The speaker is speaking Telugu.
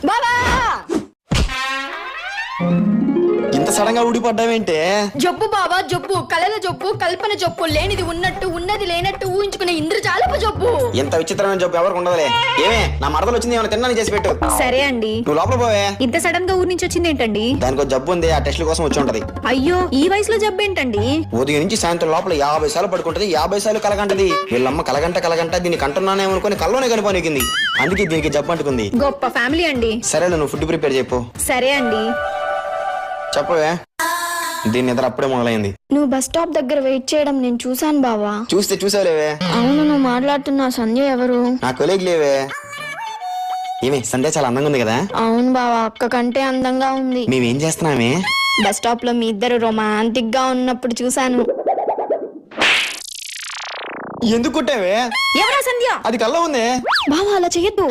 బాబా ఇంత సడన్ గా ఊడిపడ్డావేంటే? జబ్బు బాబా జబ్బు, కలల జబ్బు, కల్పన జబ్బు, లేనిది ఉన్నట్టు ఉన్నది లేనట్టు ఊహించుకునే ఇంద్రజాలపు జబ్బు. ఇంత విచిత్రమైన జబ్బు ఎవరికి ఉండదులే. ఏమే నా మరదలు వచ్చింది, ఏమైనా తిన్నాను చేసి పెట్టు. సరే అండి. నువ్వు లోపల పోవే. ఇంత సడన్ గా ఊరి నుంచి వచ్చింది ఏంటండి? దానికి జబ్బు ఉంది, ఆ టెస్ట్ల కోసం వచ్చి ఉంటది. అయ్యో ఈ వయసులో జబ్బు ఏంటండి? ఉదయం నుంచి సాయంత్రం లోపల 50 సార్లు పడుకుంటది, 50 సార్లు కలగంటది. వీళ్ళమ్మ కలగంట దీన్ని కంటున్నానేమనుకుని కల్లోనే కనిపోనికింది. అందుకే దీనికి జబ్బు అంటుకుంది. గొప్ప ఫ్యామిలీ అండి. సరే నువ్వు ఫుడ్ ప్రిపేర్ చెప్పు. సరే అండి. చెప్పవే. దీని నిద్ర అప్పుడే మొదలైంది. నువ్వు బస్ స్టాప్ దగ్గర వెయిట్ చేయడం నేను చూసాను బావా. చూసావులేవే. అవును, నువ్వు మాట్లాడుతున్నా సంధ్య ఎవరు? నా కొలీగ్ లేవే. ఏమి సంధ్య చాలా అందంగా ఉంది కదా? అవును బావా, అక్క కంటే అందంగా ఉంది. మేమేం చేస్తున్నామే? బస్ స్టాప్ లో మీ ఇద్దరు రొమాంటిక్ గా ఉన్నప్పుడు చూసాను. ఎందుకు కుట్టావే? ఎవరా సంధ్య? అది కల్లో ఉంది. బావా అలా చెయ్యొద్దు.